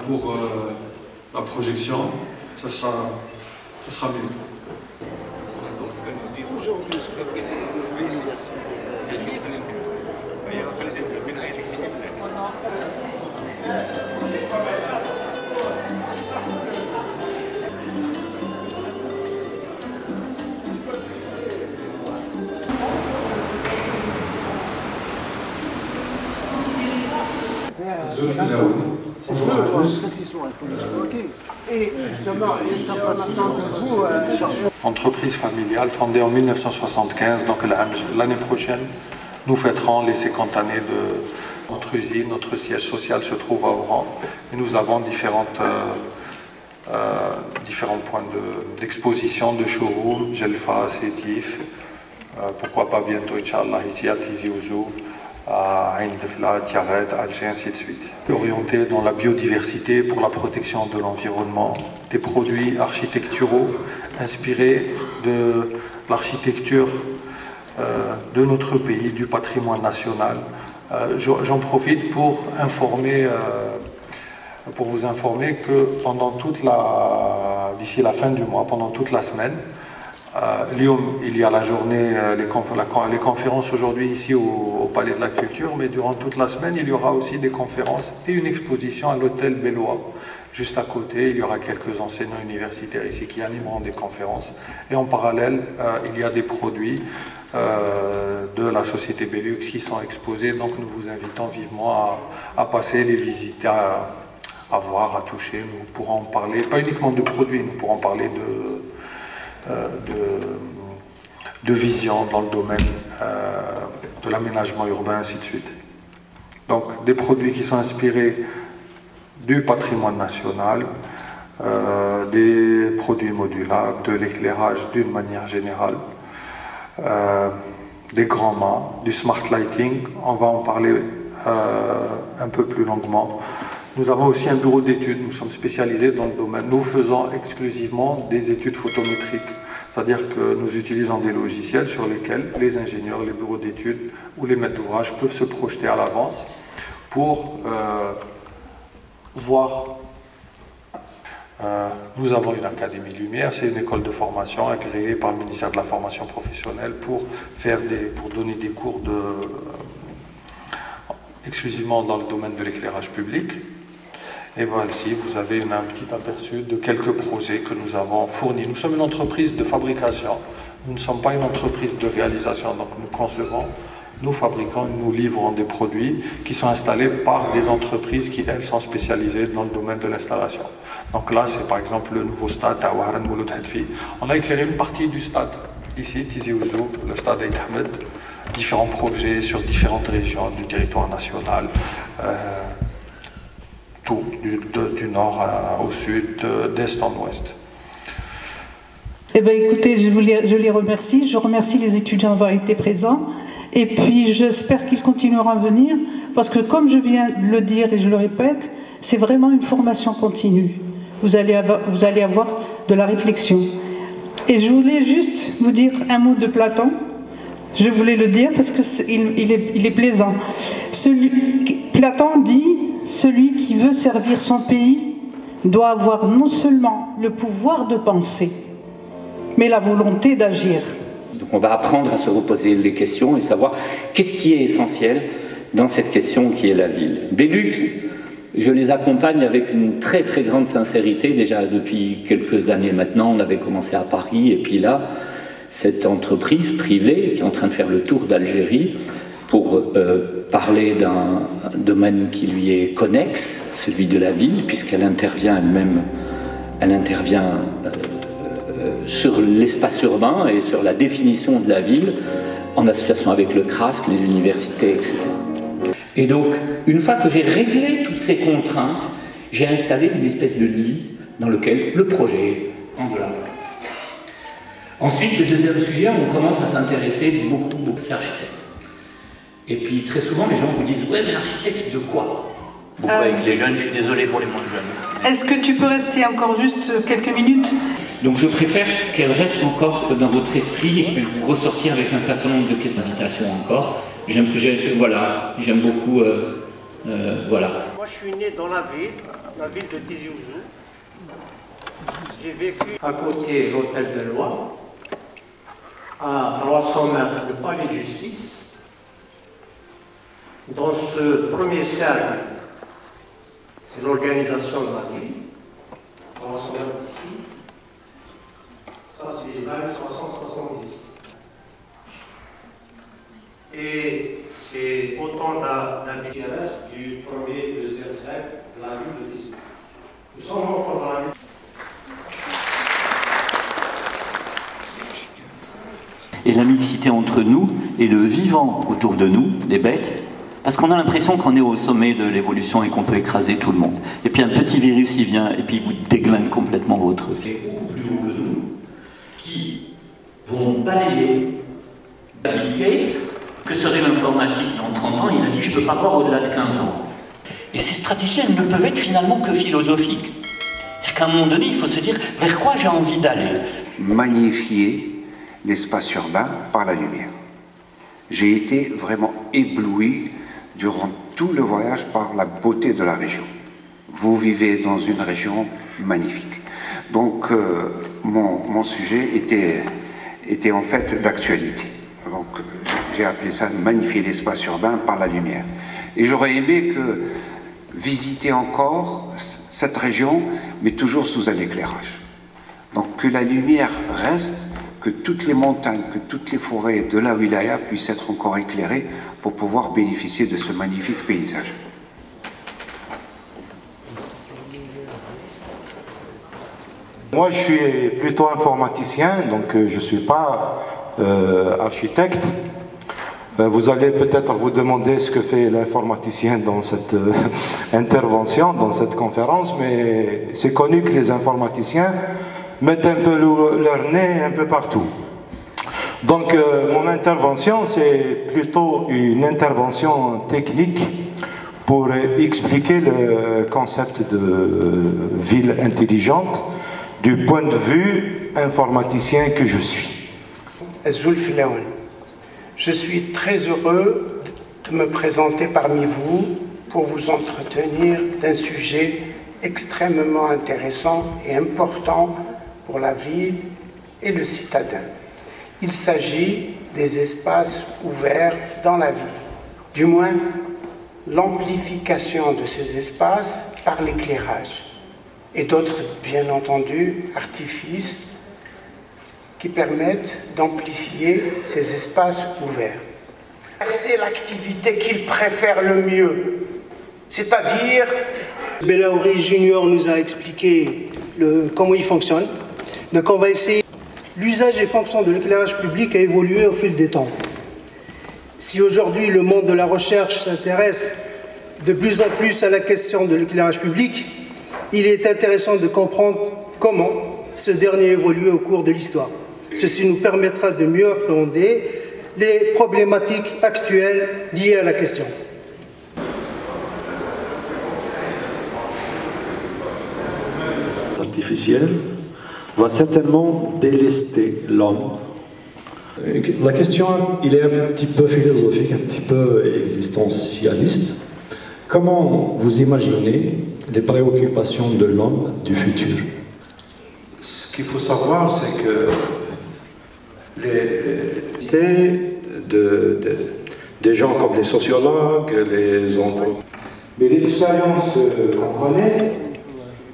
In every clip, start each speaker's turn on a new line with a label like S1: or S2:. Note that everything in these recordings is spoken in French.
S1: Pour la projection, ça sera mieux.
S2: Aujourd'hui, ce que l'université.
S1: Entreprise familiale fondée en 1975, donc l'année prochaine, nous fêterons les 50 années de notre usine. Notre siège social se trouve à Oran et nous avons différents points d'exposition, de showroom, Jelfa, Sétif, pourquoi pas bientôt, Inch'Allah, ici à Tizi Ouzou, à Ain Defla, Tiaret, Alger, ainsi de suite. Orienté dans la biodiversité pour la protection de l'environnement, des produits architecturaux inspirés de l'architecture de notre pays, du patrimoine national. J'en profite pour vous informer que pendant d'ici la fin du mois, pendant toute la semaine, il y a la journée, les conférences aujourd'hui ici au Palais de la Culture, mais durant toute la semaine, il y aura aussi des conférences et une exposition à l'hôtel Bellois. Juste à côté, il y aura quelques enseignants universitaires ici qui animeront des conférences. Et en parallèle, il y a des produits de la société Belux qui sont exposés. Donc nous vous invitons vivement à passer, les visiter, à voir, à toucher. Nous pourrons parler, pas uniquement de produits, nous pourrons parler de vision dans le domaine de l'aménagement urbain, ainsi de suite. Donc des produits qui sont inspirés du patrimoine national, des produits modulables, de l'éclairage d'une manière générale, des grands mâts, du smart lighting, on va en parler un peu plus longuement. Nous avons aussi un bureau d'études, nous sommes spécialisés dans le domaine. Nous faisons exclusivement des études photométriques, c'est-à-dire que nous utilisons des logiciels sur lesquels les ingénieurs, les bureaux d'études ou les maîtres d'ouvrage peuvent se projeter à l'avance pour voir. Nous avons une Académie Lumière, c'est une école de formation agréée par le ministère de la formation professionnelle pour donner des cours exclusivement dans le domaine de l'éclairage public. Et voici, vous avez un petit aperçu de quelques projets que nous avons fournis. Nous sommes une entreprise de fabrication, nous ne sommes pas une entreprise de réalisation, donc nous concevons, nous fabriquons, nous livrons des produits qui sont installés par des entreprises qui, elles, sont spécialisées dans le domaine de l'installation. Donc là, c'est par exemple le nouveau stade à Ouaran Mouloud Hadfi. On a éclairé une partie du stade, ici, Tizi Ouzou, le stade Aït Ahmed, différents projets sur différentes régions du territoire national, tout, du nord au sud, d'est en ouest.
S3: Eh bien écoutez, je les remercie, je remercie les étudiants d'avoir été présents, et puis j'espère qu'ils continueront à venir, parce que comme je viens de le dire et je le répète, c'est vraiment une formation continue. Vous allez avoir de la réflexion. Et je voulais juste vous dire un mot de Platon. Je voulais le dire parce qu'il est plaisant. Platon dit, celui qui veut servir son pays doit avoir non seulement le pouvoir de penser, mais la volonté d'agir.
S4: Donc on va apprendre à se reposer les questions et savoir qu'est-ce qui est essentiel dans cette question qui est la ville. Belux, je les accompagne avec une très très grande sincérité, déjà depuis quelques années maintenant. On avait commencé à Paris et puis là, cette entreprise privée qui est en train de faire le tour d'Algérie pour parler d'un domaine qui lui est connexe, celui de la ville, puisqu'elle intervient elle-même, sur l'espace urbain et sur la définition de la ville, en association avec le CRASC, les universités, etc. Et donc, une fois que j'ai réglé toutes ces contraintes, j'ai installé une espèce de lit dans lequel le projet englobe. Ensuite, le deuxième sujet, on commence à s'intéresser beaucoup à l'architecte. Et puis, très souvent, les gens vous disent « Ouais, mais architecte de quoi ?» Beaucoup avec les jeunes, je suis désolé pour les moins jeunes.
S3: Est-ce que tu peux rester encore juste quelques minutes?
S4: Donc je préfère qu'elle reste encore dans votre esprit et que vous ressortiez avec un certain nombre de questions d'invitation encore. J'aime beaucoup, voilà.
S2: Moi je suis né dans la ville de Tizi Ouzou. J'ai vécu à côté de l'hôtel de loi, à 300 mètres du palais de justice. Dans ce premier cercle, c'est l'organisation de la ville. 300 mètres ici. Ça, c'est les années 60-70. Et c'est autant d'habitants du premier et deuxième siècle de la ville de Tizi Ouzou. Nous sommes encore dans la ville.
S4: Et la mixité entre nous et le vivant autour de nous, des bêtes, parce qu'on a l'impression qu'on est au sommet de l'évolution et qu'on peut écraser tout le monde. Et puis un petit virus, il vient et puis il vous déglingue complètement votre vie. Beaucoup plus haut que nous, qui vont balayer Bill Gates. Que serait l'informatique dans 30 ans? Il a dit « je ne peux pas voir au-delà de 15 ans ». Et ces stratégies, elles ne peuvent être finalement que philosophiques. C'est qu'à un moment donné, il faut se dire vers quoi j'ai envie d'aller.
S5: Magnifier l'espace urbain par la lumière. J'ai été vraiment ébloui durant tout le voyage par la beauté de la région. Vous vivez dans une région magnifique. Donc mon sujet était en fait d'actualité. Donc j'ai appelé ça magnifier l'espace urbain par la lumière. Et j'aurais aimé visiter encore cette région, mais toujours sous un éclairage. Donc que la lumière reste, que toutes les montagnes, que toutes les forêts de la wilaya puissent être encore éclairées pour pouvoir bénéficier de ce magnifique paysage.
S6: Moi, je suis plutôt informaticien, donc je ne suis pas architecte. Vous allez peut-être vous demander ce que fait l'informaticien dans cette intervention, dans cette conférence, mais c'est connu que les informaticiens mettent un peu leur nez un peu partout. Donc mon intervention, c'est plutôt une intervention technique pour expliquer le concept de ville intelligente du point de vue informaticien que je suis.
S7: Je suis très heureux de me présenter parmi vous pour vous entretenir d'un sujet extrêmement intéressant et important pour la ville et le citadin. Il s'agit des espaces ouverts dans la ville, du moins l'amplification de ces espaces par l'éclairage et d'autres, bien entendu, artifices qui permettent d'amplifier ces espaces ouverts. C'est l'activité qu'ils préfèrent le mieux, c'est-à-dire...
S8: Belaouri Junior nous a expliqué comment il fonctionne. Donc on va essayer. L'usage et fonction de l'éclairage public a évolué au fil des temps. Si aujourd'hui le monde de la recherche s'intéresse de plus en plus à la question de l'éclairage public, il est intéressant de comprendre comment ce dernier évolue au cours de l'histoire. Ceci nous permettra de mieux appréhender les problématiques actuelles liées à la question.
S9: Artificielle va certainement délester l'homme. La question, il est un petit peu philosophique, un petit peu existentialiste. Comment vous imaginez les préoccupations de l'homme du futur?
S6: Ce qu'il faut savoir, c'est que des gens comme les sociologues, les anthropologues. Mais l'expérience qu'on connaît,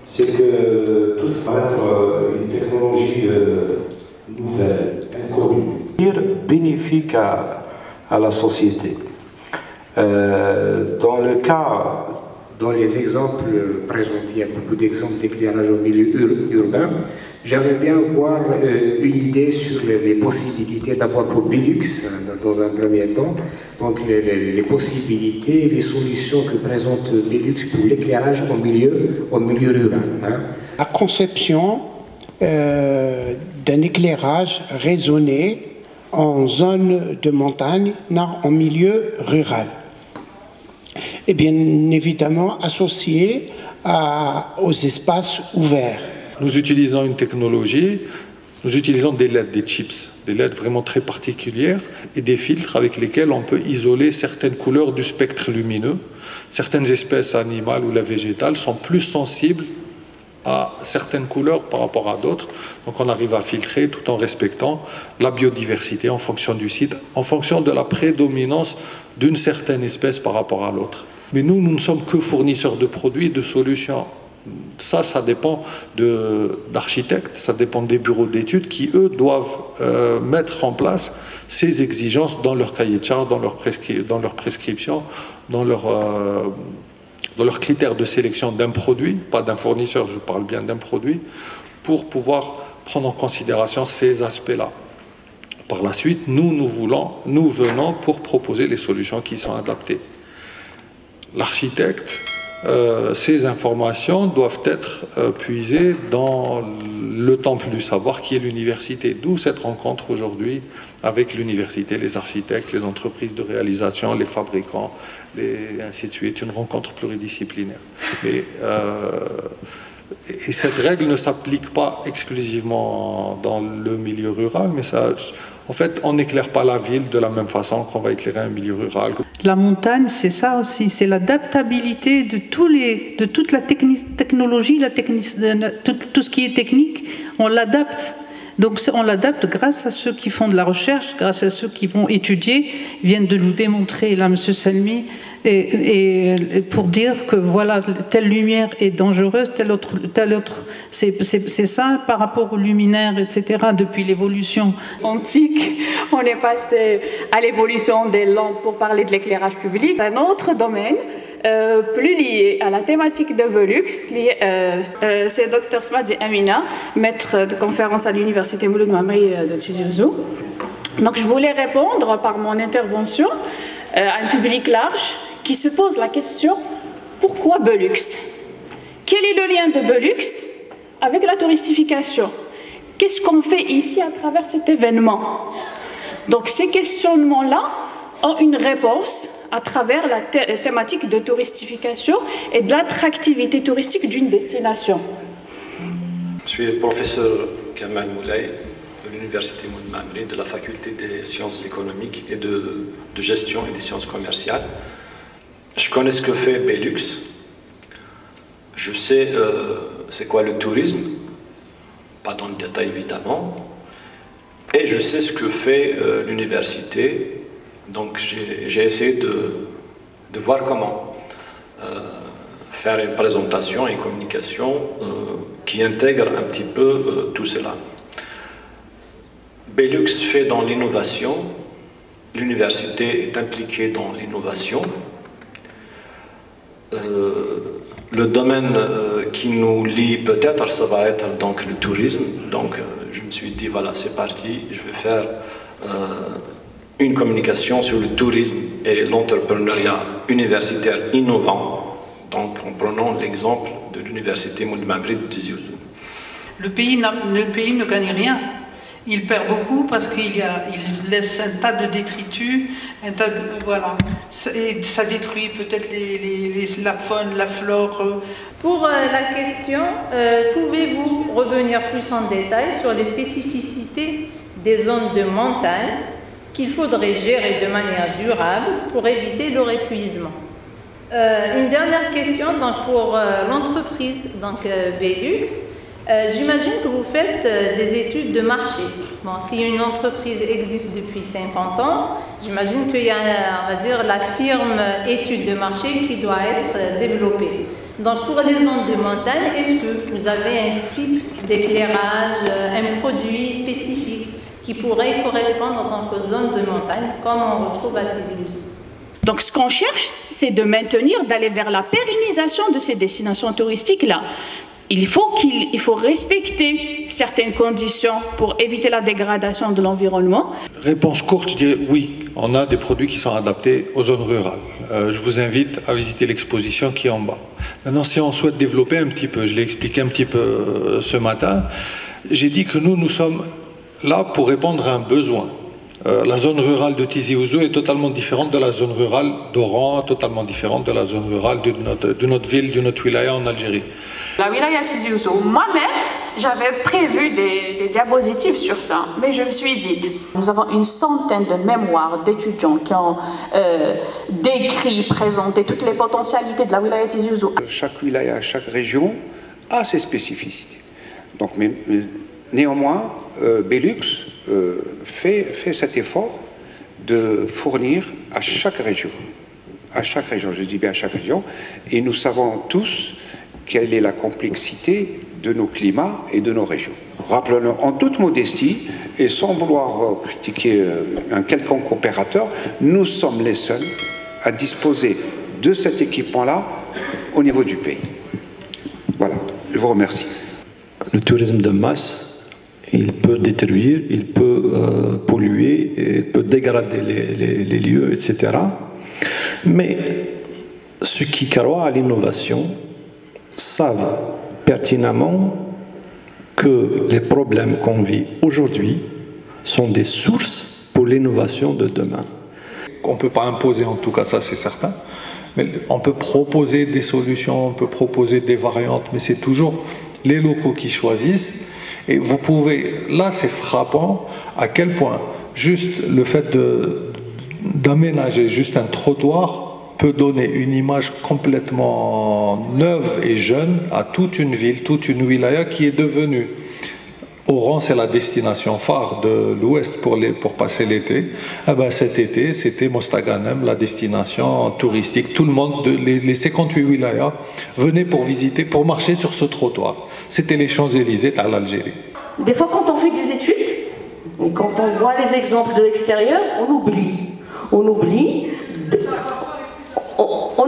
S6: c'est que tout va être une technologie nouvelle, inconnue. bénéfique à la société. Dans le cas...
S10: Dans les exemples présentés, il y a beaucoup d'exemples d'éclairage au milieu urbain. J'aimerais bien voir une idée sur les possibilités, d'abord pour Belux, dans un premier temps, donc les possibilités, les solutions que présente Belux pour l'éclairage au milieu rural. Hein.
S7: La conception d'un éclairage raisonné en zone de montagne, en milieu rural. Et bien évidemment associé aux espaces ouverts.
S1: Nous utilisons une technologie, nous utilisons des LED, des chips, des LED vraiment très particulières et des filtres avec lesquels on peut isoler certaines couleurs du spectre lumineux. Certaines espèces animales ou la végétale sont plus sensibles à certaines couleurs par rapport à d'autres. Donc on arrive à filtrer tout en respectant la biodiversité en fonction du site, en fonction de la prédominance d'une certaine espèce par rapport à l'autre. Mais nous ne sommes que fournisseurs de produits, de solutions. Ça dépend d'architectes, ça dépend des bureaux d'études qui, eux, doivent mettre en place ces exigences dans leur cahier de charges, dans leur prescription, dans leurs critères de sélection d'un produit, pas d'un fournisseur, je parle bien d'un produit, pour pouvoir prendre en considération ces aspects-là. Par la suite, nous venons pour proposer les solutions qui sont adaptées. L'architecte, ces informations doivent être puisées dans le temple du savoir qui est l'université. D'où cette rencontre aujourd'hui avec l'université, les architectes, les entreprises de réalisation, les fabricants, et ainsi de suite, une rencontre pluridisciplinaire. Et cette règle ne s'applique pas exclusivement dans le milieu rural, mais ça, en fait, on n'éclaire pas la ville de la même façon qu'on va éclairer un milieu rural.
S3: La montagne, c'est ça aussi, c'est l'adaptabilité de toute la technologie, tout ce qui est technique, on l'adapte. Donc on l'adapte grâce à ceux qui font de la recherche, grâce à ceux qui vont étudier, viennent de nous démontrer, là, M. Salmi, et pour dire que voilà, telle lumière est dangereuse, telle autre, c'est ça par rapport aux luminaires, etc., depuis l'évolution
S11: antique, on est passé à l'évolution des lampes pour parler de l'éclairage public. Un autre domaine, plus lié à la thématique de Belux, c'est Dr Smadi Amina, maître de conférence à l'université Mouloud Mamri de Tizi Ouzou. Donc je voulais répondre par mon intervention à un public large qui se pose la question, pourquoi Belux? Quel est le lien de Belux avec la touristification? Qu'est-ce qu'on fait ici à travers cet événement? Donc ces questionnements-là ont une réponse à travers la thématique de touristification et de l'attractivité touristique d'une destination.
S12: Je suis le professeur Kamal Moulay de l'université Mouloud Mamri, de la faculté des sciences économiques et de gestion et des sciences commerciales. Je connais ce que fait Belux. Je sais c'est quoi le tourisme, pas dans le détail évidemment, et je sais ce que fait l'université. Donc j'ai essayé de voir comment faire une présentation et une communication qui intègre un petit peu tout cela. Belux fait dans l'innovation, l'université est impliquée dans l'innovation. Le domaine qui nous lie peut-être, ça va être donc le tourisme. Donc je me suis dit, voilà, c'est parti, je vais faire une communication sur le tourisme et l'entrepreneuriat universitaire innovant, donc en prenant l'exemple de l'université Mouloud Mamri de Tizi Ouzou.
S3: Le pays ne gagne rien. Il perd beaucoup parce qu'il laisse un tas de détritus, un tas de, voilà. Et ça détruit peut-être la faune, la flore.
S13: Pour la question, pouvez-vous revenir plus en détail sur les spécificités des zones de montagne qu'il faudrait gérer de manière durable pour éviter leur épuisement? Une dernière question donc, pour l'entreprise Belux. J'imagine que vous faites des études de marché. Bon, si une entreprise existe depuis 50 ans, j'imagine qu'il y a, on va dire, la firme étude de marché qui doit être développée. Donc, pour les zones de montagne, est-ce que vous avez un type d'éclairage, un produit spécifique qui pourraient correspondre en tant que zone de montagne, comme on retrouve à Tizi Ouzou.
S11: Donc ce qu'on cherche, c'est de maintenir, d'aller vers la pérennisation de ces destinations touristiques-là. Il faut respecter certaines conditions pour éviter la dégradation de l'environnement.
S1: Réponse courte, je dirais oui, on a des produits qui sont adaptés aux zones rurales. Je vous invite à visiter l'exposition qui est en bas. Maintenant, si on souhaite développer un petit peu, je l'ai expliqué un petit peu ce matin, j'ai dit que nous sommes là pour répondre à un besoin. La zone rurale de Tizi Ouzou est totalement différente de la zone rurale d'Oran, totalement différente de la zone rurale de notre ville, de notre wilaya en Algérie.
S11: La wilaya Tizi Ouzou, moi-même, j'avais prévu des diapositives sur ça, mais je me suis dit, nous avons une centaine de mémoires d'étudiants qui ont décrit, présenté toutes les potentialités de la wilaya Tizi Ouzou.
S5: Chaque wilaya, chaque région a ses spécificités. Donc, mais néanmoins, Belux fait cet effort de fournir à chaque région, je dis bien à chaque région, et nous savons tous quelle est la complexité de nos climats et de nos régions. Rappelons-le en toute modestie, et sans vouloir critiquer un quelconque opérateur, nous sommes les seuls à disposer de cet équipement-là au niveau du pays. Voilà, je vous remercie.
S9: Le tourisme de masse, il peut détruire, il peut polluer, il peut dégrader les lieux, etc. Mais ceux qui croient à l'innovation savent pertinemment que les problèmes qu'on vit aujourd'hui sont des sources pour l'innovation de demain.
S1: On ne peut pas imposer, en tout cas, ça c'est certain, mais on peut proposer des solutions, on peut proposer des variantes, mais c'est toujours les locaux qui choisissent. Et vous pouvez, là c'est frappant à quel point juste le fait d'aménager juste un trottoir peut donner une image complètement neuve et jeune à toute une ville, toute une wilaya qui est devenue. Oran, c'est la destination phare de l'Ouest pour passer l'été. Eh ben, cet été, c'était Mostaganem, la destination touristique. Tout le monde, les 58 wilayas, venaient pour visiter, pour marcher sur ce trottoir. C'était les Champs-Élysées à l'Algérie.
S14: Des fois, quand on fait des études, et quand on voit les exemples de l'extérieur, on oublie. On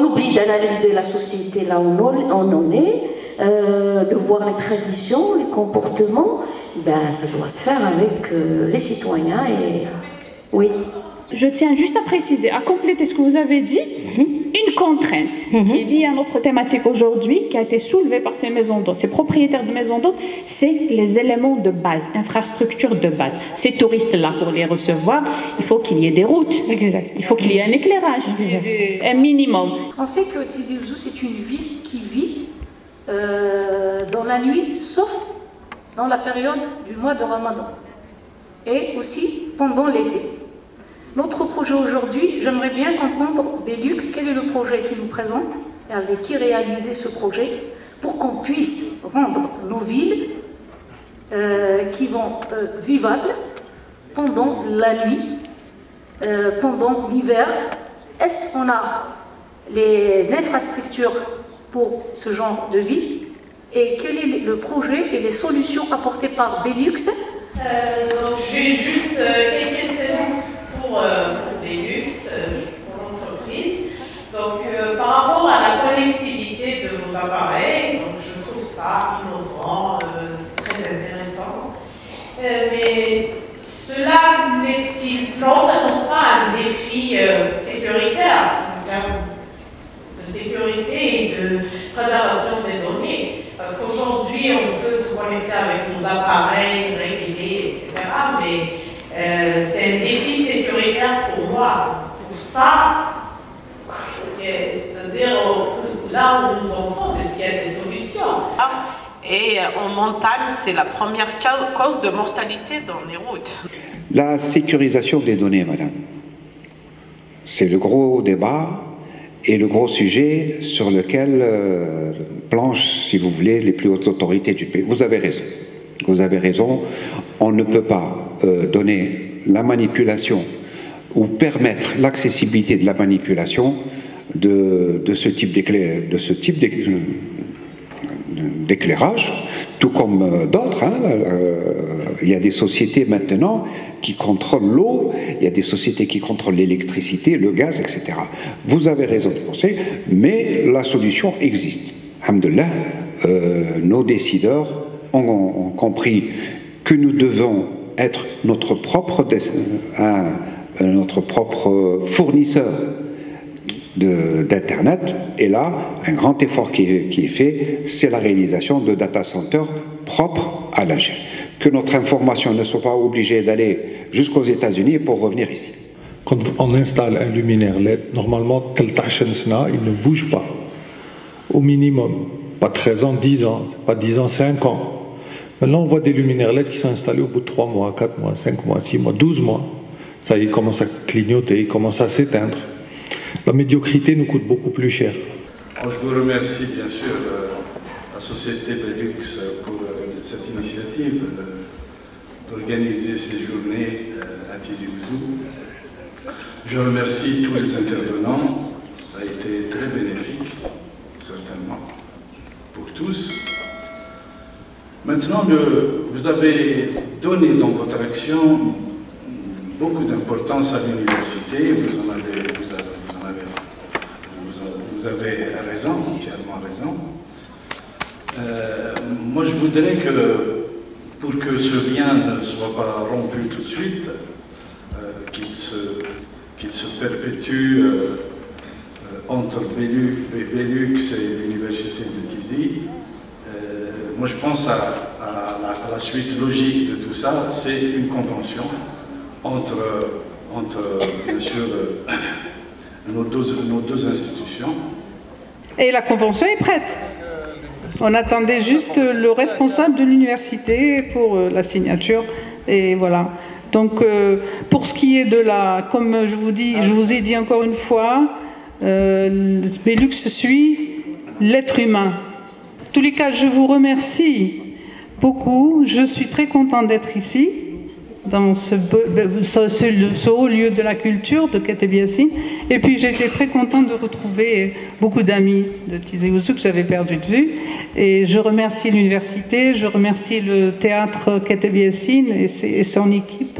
S14: oublie d'analyser la société là où on en est, de voir les traditions, les comportements. Ben, ça doit se faire avec les citoyens et oui.
S11: Je tiens juste à préciser, à compléter ce que vous avez dit, une contrainte qui est liée à notre thématique aujourd'hui, qui a été soulevée par ces maisons d'hôtes, ces propriétaires de maisons d'hôtes, c'est les éléments de base, infrastructures de base. Ces touristes-là, pour les recevoir, il faut qu'il y ait des routes, il faut qu'il y ait un éclairage, un minimum.
S15: On sait que Tizi Ouzou, c'est une ville qui vit dans la nuit, sauf dans la période du mois de Ramadan, et aussi pendant l'été. Notre projet aujourd'hui, j'aimerais bien comprendre, Belux, quel est le projet qui nous présente et avec qui réaliser ce projet pour qu'on puisse rendre nos villes qui vont vivables pendant la nuit, pendant l'hiver. Est-ce qu'on a les infrastructures pour ce genre de ville et quel est le projet et les solutions apportées par Belux?
S16: Donc j'ai juste quelques questions pour Belux, pour l'entreprise. Donc par rapport à la connectivité de vos appareils, donc je trouve ça innovant, c'est très intéressant. Mais cela ne représente pas un défi sécuritaire en termes de sécurité et de préservation des données? Parce qu'aujourd'hui, on peut se connecter avec nos appareils régulés, etc. Mais c'est un défi sécuritaire pour moi. Pour ça, c'est-à-dire là où nous en sommes, est-ce qu'il y a des solutions? Et en montagne, c'est la première cause de mortalité dans les routes.
S5: La sécurisation des données, madame, c'est le gros débat et le gros sujet sur lequel planchent, si vous voulez, les plus hautes autorités du pays. Vous avez raison. Vous avez raison. On ne peut pas donner la manipulation ou permettre l'accessibilité de la manipulation de ce type d'éclairage tout comme d'autres. Il y a des sociétés maintenant qui contrôlent l'eau, il y a des sociétés qui contrôlent l'électricité, le gaz, etc. Vous avez raison de penser, mais la solution existe. Alhamdoulilah, nos décideurs ont compris que nous devons être notre propre fournisseur d'Internet. Et là, un grand effort qui est fait, c'est la réalisation de data centers propres à l'Algérie. Que notre information ne soit pas obligée d'aller jusqu'aux États-Unis pour revenir ici.
S17: Quand on installe un luminaire LED, normalement, il ne bouge pas. Au minimum, pas 13 ans, 10 ans, pas 10 ans, 5 ans. Maintenant, on voit des luminaires LED qui sont installés au bout de 3 mois, 4 mois, 5 mois, 6 mois, 12 mois. Ça y est, ils commencent à clignoter, ils commencent à s'éteindre. La médiocrité nous coûte beaucoup plus cher.
S18: Je vous remercie bien sûr la société Belux pour cette initiative d'organiser ces journées à Tizi Ouzou. Je remercie tous les intervenants, ça a été très bénéfique, certainement, pour tous. Maintenant, vous avez donné dans votre action beaucoup d'importance à l'université, vous avez raison, entièrement raison. Moi, je voudrais que, pour que ce lien ne soit pas rompu tout de suite, qu'il se perpétue entre Belux et l'université de Tizi. Moi, je pense à la suite logique de tout ça, c'est une convention entre bien sûr, nos deux institutions.
S3: Et la convention est prête. On attendait juste le responsable de l'université pour la signature. Et voilà. Donc, pour ce qui est de la... Comme je vous ai dit encore une fois, Belux suit l'être humain. En tous les cas, je vous remercie beaucoup. Je suis très contente d'être ici, dans ce haut lieu de la culture de Kateb Yassine. Et puis j'ai été très contente de retrouver beaucoup d'amis de Tizi Ouzou que j'avais perdu de vue. Et je remercie l'université, je remercie le théâtre Kateb Yassine et son équipe.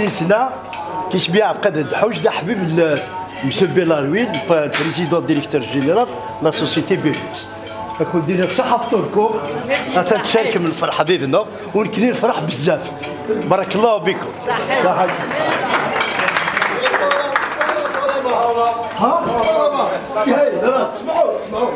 S19: سنة كيشبيع عقد الحوج ده حبيب مسيو بيلارويل البريزيدون ديريكتور جينيرال لا سوسيتي بيلوكس. نكون ديجا بصحة فطوركم غتشارك من الفرحة ديالنا ونكني الفرح بزاف. بارك الله بكم. ها؟ اسمعوا.